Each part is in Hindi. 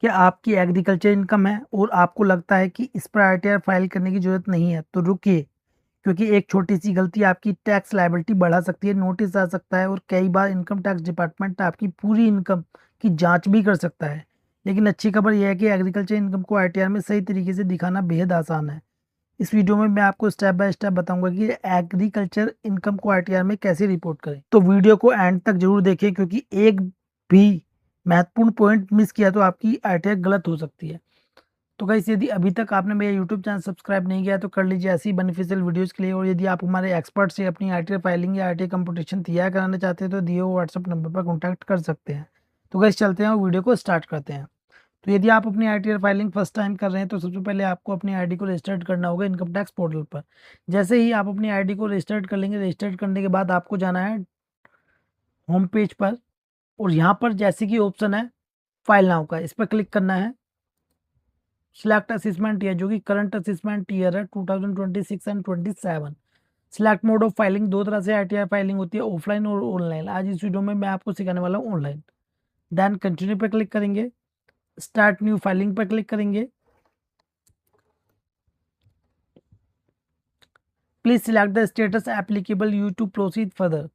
क्या आपकी एग्रीकल्चर इनकम है और आपको लगता है कि इस पर आईटीआर फाइल करने की ज़रूरत नहीं है, तो रुकिए, क्योंकि एक छोटी-सी गलती आपकी टैक्स लायबिलिटी बढ़ा सकती है, नोटिस आ सकता है और कई बार इनकम टैक्स डिपार्टमेंट आपकी पूरी इनकम की जाँच भी कर सकता है। लेकिन अच्छी खबर ये है कि एग्रीकल्चर इनकम को आईटीआर में सही तरीके से दिखाना बेहद आसान है। इस वीडियो में मैं आपको स्टेप बाय स्टेप बताऊँगा कि एग्रीकल्चर इनकम को आईटीआर में कैसे रिपोर्ट करें। तो वीडियो को एंड तक ज़रूर देखें, क्योंकि एक भी महत्वपूर्ण पॉइंट मिस किया तो आपकी आईटीआर गलत हो सकती है। तो गाइस, यदि अभी तक आपने मेरा यूट्यूब चैनल सब्सक्राइब नहीं किया तो कर लीजिए ऐसी बेनिफिशियल वीडियोस के लिए। और यदि आप हमारे एक्सपर्ट से अपनी आईटीआर फाइलिंग या आईटीआर कंपटीशन तैयार कराना चाहते हैं तो दिए हुए व्हाट्सएप नंबर पर कॉन्टैक्ट कर सकते हैं। तो गाइस, चलते हैं और वीडियो को स्टार्ट करते हैं। तो यदि आप अपनी आईटीआर फाइलिंग फर्स्ट टाइम कर रहे हैं तो सबसे पहले आपको अपनी आईडी को रजिस्टर्ड करना होगा इनकम टैक्स पोर्टल पर। जैसे ही आप अपनी आईडी को रजिस्टर्ड कर लेंगे, रजिस्टर्ड करने के बाद आपको जाना है होम पेज पर, और यहाँ पर जैसे कि ऑप्शन है फाइल नाउ का, इस पर क्लिक करना है। सिलेक्ट असेसमेंट ईयर, जो कि करंट असेसमेंट ईयर है 2026 and 27। Select mode of filing, दो तरह से आईटीआर फाइलिंग होती है, ऑफलाइन और ऑनलाइन। आज इस वीडियो में मैं आपको सिखाने वाला हूँ ऑनलाइन। देन कंटिन्यू पर क्लिक करेंगे, स्टार्ट न्यू फाइलिंग पर क्लिक करेंगे। Please select the status applicable you to proceed further.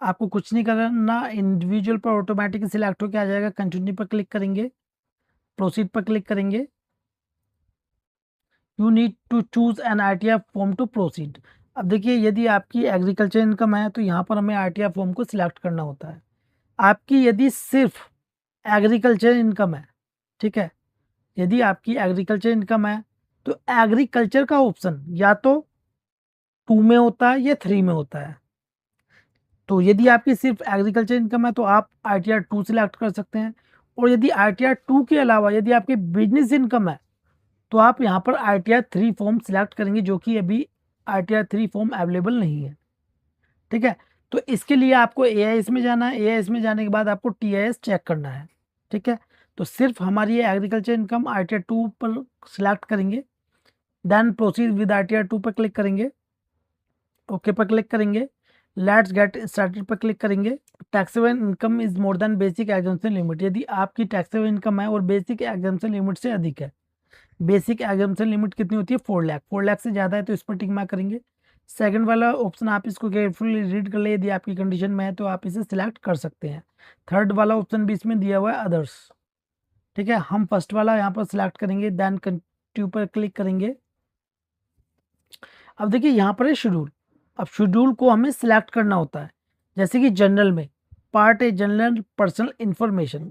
आपको कुछ नहीं करना, इंडिविजुअल पर ऑटोमेटिक सिलेक्ट होकर आ जाएगा। कंटिन्यू पर क्लिक करेंगे, प्रोसीड पर क्लिक करेंगे। You need to choose an ITR form to proceed. अब देखिए, यदि आपकी एग्रीकल्चर इनकम है तो यहाँ पर हमें आरटीआर फॉर्म को सिलेक्ट करना होता है। आपकी यदि सिर्फ एग्रीकल्चर इनकम है, ठीक है, यदि आपकी एग्रीकल्चर इनकम है तो एग्रीकल्चर का ऑप्शन या तो 2 में होता है या 3 में होता है। तो यदि आपकी सिर्फ एग्रीकल्चर इनकम है तो आप आईटीआर 2 सिलेक्ट कर सकते हैं। और यदि आईटीआर 2 के अलावा यदि आपकी बिजनेस इनकम है तो आप यहाँ पर आईटीआर 3 फॉर्म सिलेक्ट करेंगे, जो कि अभी आईटीआर 3 फॉर्म अवेलेबल नहीं है। ठीक है, तो इसके लिए आपको एआईएस में जाना है। एआईएस में जाने के बाद आपको टीआईएस चेक करना है। ठीक है, तो सिर्फ हमारी ये एग्रीकल्चर इनकम आईटीआर 2 पर सिलेक्ट करेंगे। देन प्रोसीड विद आईटीआर 2 पर क्लिक करेंगे, ओके पर क्लिक करेंगे, लेट्स गेट स्टार्टेड पर क्लिक करेंगे। Taxable income is more than basic exemption limit, यदि आपकी टैक्सेबल इनकम है और बेसिक एग्जाम्पशन लिमिट से अधिक है। बेसिक एग्जाम्पशन लिमिट कितनी होती है? 4 लाख। 4 लाख से ज़्यादा है तो इस पर टिक मार्क करेंगे। सेकंड वाला ऑप्शन आप इसको केयरफुली रीड कर ले, यदि आपकी कंडीशन में है तो आप इसे सिलेक्ट कर सकते हैं। थर्ड वाला ऑप्शन भी इसमें दिया हुआ है, अदर्स। ठीक है, हम फर्स्ट वाला यहाँ पर सिलेक्ट करेंगे, देन कंटिन्यू पर क्लिक करेंगे। अब देखिए यहाँ पर है शेड्यूल। अब शेड्यूल को हमें सिलेक्ट करना होता है। जैसे कि जनरल में part a general personal information,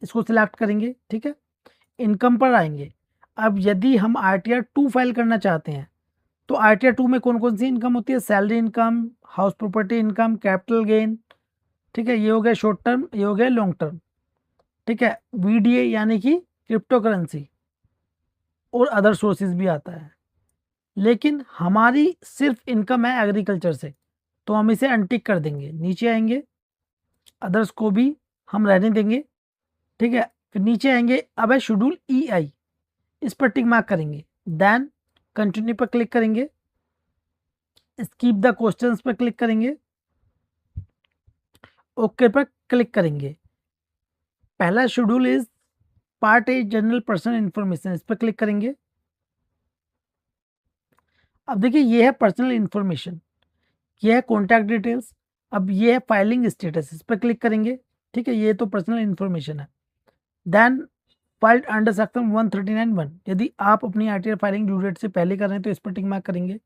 इसको सिलेक्ट करेंगे। ठीक है, इनकम पर आएंगे। अब यदि हम आरटीआर 2 फाइल करना चाहते हैं तो आरटीआर 2 में कौन कौन सी इनकम होती है? Salary income, house property income, capital gain. ठीक है, ये हो गया शॉर्ट टर्म, ये हो गया लॉन्ग टर्म। ठीक है, वीडीए यानी कि क्रिप्टो करेंसी और अदर सोर्सेज भी आता है। लेकिन हमारी सिर्फ इनकम है एग्रीकल्चर से, तो हम इसे अनटिक कर देंगे। नीचे आएंगे, अदर्स को भी हम रहने देंगे। ठीक है, फिर नीचे आएंगे, अब है शेड्यूल ईआई, इस पर टिक मार्क करेंगे। देन कंटिन्यू पर क्लिक करेंगे, स्कीप द क्वेश्चंस पर क्लिक करेंगे, ओके पर क्लिक करेंगे। पहला schedule is part a general personal information, इस पर क्लिक करेंगे। अब देखिए, ये है पर्सनल इंफॉर्मेशन, ये है कॉन्टैक्ट डिटेल्स। अब ये है फाइलिंग स्टेटस, इस पर क्लिक करेंगे। ठीक है, ये तो पर्सनल इंफॉर्मेशन है। देन फाइल्ड अंडर सेक्शन 139(1), यदि आप अपनी आरटीआर फाइलिंग ड्यू डेट से पहले कर रहे हैं तो इस पर टिक मार्क करेंगे।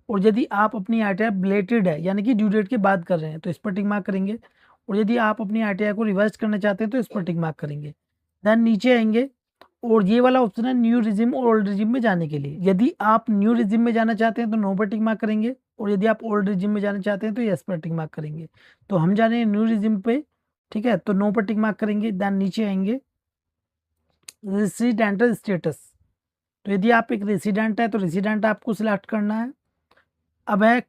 और यदि आप अपनी आरटीआर बिलेटेड है यानी कि ड्यू डेट के बाद कर रहे हैं तो इस पर टिक मार्क करेंगे। और यदि आप अपनी आरटीआर को रिवर्स करना चाहते हैं तो इस पर टिक मार्क करेंगे। देन नीचे आएंगे और ये वाला ऑप्शन है न्यू रिजिम और ओल्ड रिजिम में जाने के लिए। यदि आप न्यू रिजिम में जाना चाहते हैं तो नो पर टिक मार्क करेंगे, और यदि आप ओल्ड रिजिम में जाना चाहते हैं तो यस पर टिक मार्क करेंगे। तो हम जा रहे हैं न्यू रिजिम पे। ठीक है, तो नो पर टिक मार्क करेंगे। देन नीचे आएंगे, रेसिडेंटल स्टेटस, तो यदि आप एक रेसिडेंट है तो रेसिडेंट आपको सिलेक्ट करना है। अब है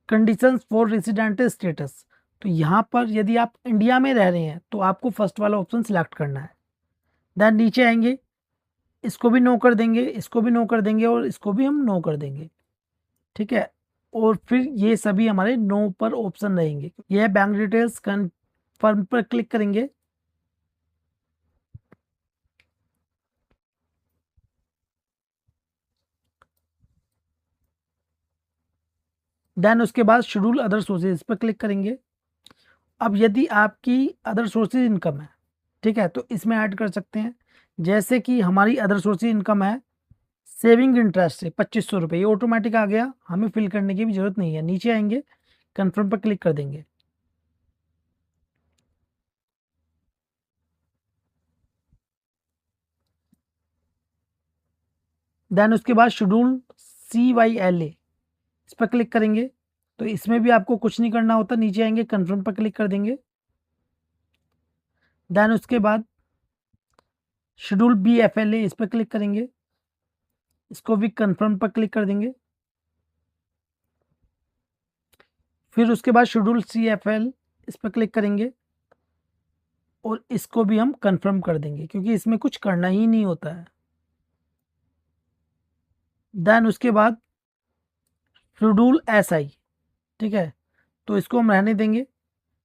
कंडीशंस फॉर रेसिडेंटल स्टेटस, तो यहाँ पर यदि आप इंडिया में रह रहे हैं तो आपको फर्स्ट वाला ऑप्शन सिलेक्ट करना है। देन नीचे आएंगे, इसको भी नो कर देंगे, इसको भी नो कर देंगे और इसको भी हम नो कर देंगे। ठीक है, और फिर ये सभी हमारे नो पर ऑप्शन रहेंगे। ये है बैंक डिटेल्स, कन्फर्म पर क्लिक करेंगे। देन उसके बाद शेड्यूल अदर सोर्सेज, इस पर क्लिक करेंगे। अब यदि आपकी अदर सोर्सेज इनकम है, ठीक है, तो इसमें ऐड कर सकते हैं। जैसे कि हमारी अदर सोर्सेज इनकम है सेविंग इंटरेस्ट से 2500 रुपये, ये ऑटोमेटिक आ गया, हमें फिल करने की भी जरूरत नहीं है। नीचे आएंगे, कन्फर्म पर क्लिक कर देंगे। देन उसके बाद शेड्यूल CYLA, इस पर क्लिक करेंगे। तो इसमें भी आपको कुछ नहीं करना होता, नीचे आएंगे, कन्फर्म पर क्लिक कर देंगे। देन उसके बाद शेड्यूल BFLA, इस पर क्लिक करेंगे, इसको भी कन्फर्म पर क्लिक कर देंगे। फिर उसके बाद शेड्यूल CFL, इस पर क्लिक करेंगे और इसको भी हम कन्फर्म कर देंगे, क्योंकि इसमें कुछ करना ही नहीं होता है। देन उसके बाद शेड्यूल SI, ठीक है, तो इसको हम रहने देंगे।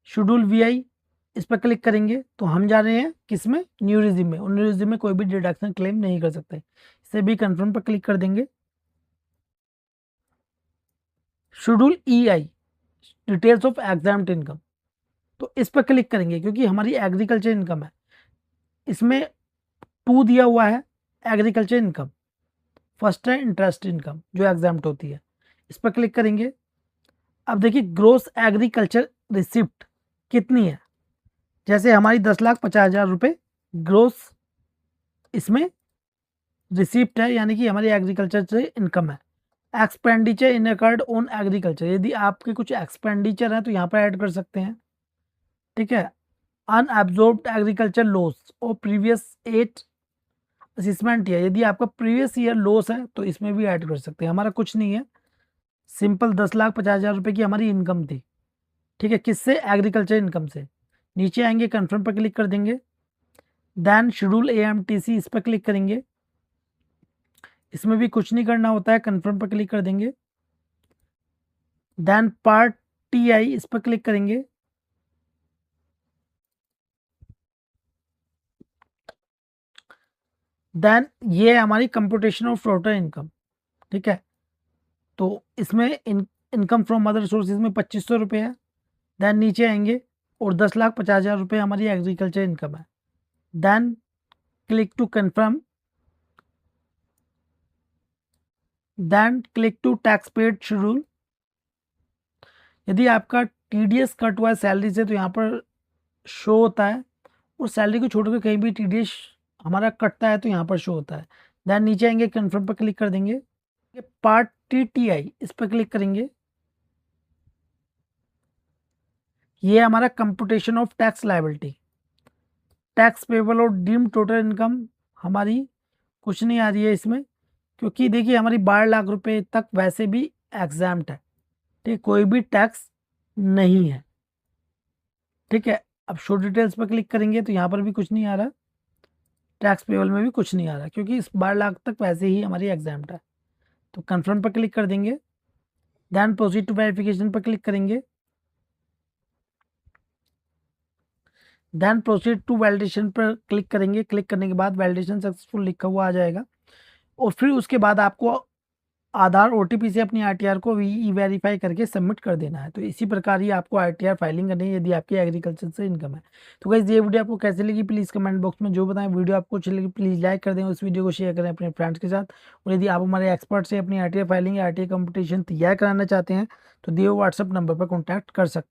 शेड्यूल VI, इस पर क्लिक करेंगे तो हम जा रहे हैं किसमें, न्यू रिज्यूम में, और न्यू रिज्यूम में कोई भी डिडक्शन क्लेम नहीं कर सकते। इसे भी कन्फर्म पर क्लिक कर देंगे। Schedule EI, details of examined income, तो इस पर क्लिक करेंगे, क्योंकि हमारी एग्रीकल्चर इनकम है। इसमें 2 दिया हुआ है एग्रीकल्चर इनकम, फर्स्ट है इंटरेस्ट इनकम जो एग्जाम्प्ट होती है, इस पर क्लिक करेंगे। अब देखिए ग्रोस एग्रीकल्चर रिसिप्ट कितनी है, जैसे हमारी 10,50,000 रुपये ग्रोस इसमें रिसिप्ट है, यानी कि हमारी एग्रीकल्चर से इनकम है। Expenditure in occurred on agriculture, यदि आपके कुछ एक्सपेंडिचर है तो यहाँ पर ऐड कर सकते हैं, ठीक है। अनएब्जॉर्ब्ड एग्रीकल्चर लॉस और प्रीवियस 8 असेसमेंट ईयर, यदि आपका प्रीवियस ईयर लॉस है तो इसमें भी ऐड कर सकते हैं। हमारा कुछ नहीं है, सिंपल 10,50,000 रुपये की हमारी इनकम थी, ठीक है, किससे, एग्रीकल्चर इनकम से। नीचे आएंगे, कन्फर्म पर क्लिक कर देंगे। देन शेड्यूल AMTC, इस पर क्लिक करेंगे, इसमें भी कुछ नहीं करना होता है, कन्फर्म पर क्लिक कर देंगे। देन पार्ट TI, इस पर क्लिक करेंगे। देन ये है हमारी कंप्यूटेशन ऑफ टोटल इनकम, ठीक है, तो इसमें इनकम फ्रॉम अदर सोर्सेज में 2500 रुपये है। देन नीचे आएंगे और 10,50,000 रुपये हमारी एग्रीकल्चर इनकम है। Then click to confirm, then click to tax paid schedule. यदि आपका TDS कट हुआ है सैलरी से तो यहाँ पर शो होता है, और सैलरी को छोड़कर कहीं भी TDS हमारा कटता है तो यहाँ पर शो होता है। देन नीचे आएंगे, कन्फर्म पर क्लिक कर देंगे। पार्ट TTI, इस पर क्लिक करेंगे। ये हमारा computation of tax liability, tax payable और डीम्ड टोटल इनकम हमारी कुछ नहीं आ रही है इसमें, क्योंकि देखिए हमारी 12 लाख रुपए तक वैसे भी एग्जाम्प्ट है, ठीक, कोई भी टैक्स नहीं है, ठीक है। अब शो डिटेल्स पर क्लिक करेंगे तो यहाँ पर भी कुछ नहीं आ रहा, टैक्स पेबल में भी कुछ नहीं आ रहा, क्योंकि इस 12 लाख तक वैसे ही हमारी एग्जाम्प्ट है। तो कन्फर्म पर क्लिक कर देंगे। देन प्रोसीड टू वेरिफिकेशन पर क्लिक करेंगे। देन प्रोसीड टू वैलिडेशन पर क्लिक करेंगे। क्लिक करने के बाद वैलिडेशन सक्सेसफुल लिखा हुआ आ जाएगा, और फिर उसके बाद आपको आधार OTP से अपनी RTR को वेरीफाई करके सबमिट कर देना है। तो इसी प्रकार ही आपको RTR फाइलिंग करनी है यदि आपकी एग्रीकल्चर से इनकम है। तो गाइस ये वीडियो आपको कैसे लगी प्लीज़ कमेंट बॉक्स में जो बताएं। वीडियो आपको अच्छी लगी प्लीज़ लाइक कर दें, उस वीडियो को शेयर करें अपने फ्रेंड्स के साथ। और यदि आप हमारे एक्सपर्ट से अपनी RTR फाइलिंग या RTR कंपटीशन तैयार कराना चाहते हैं तो दिए व्हाट्सअप नंबर पर कॉन्टैक्ट कर सकते हैं।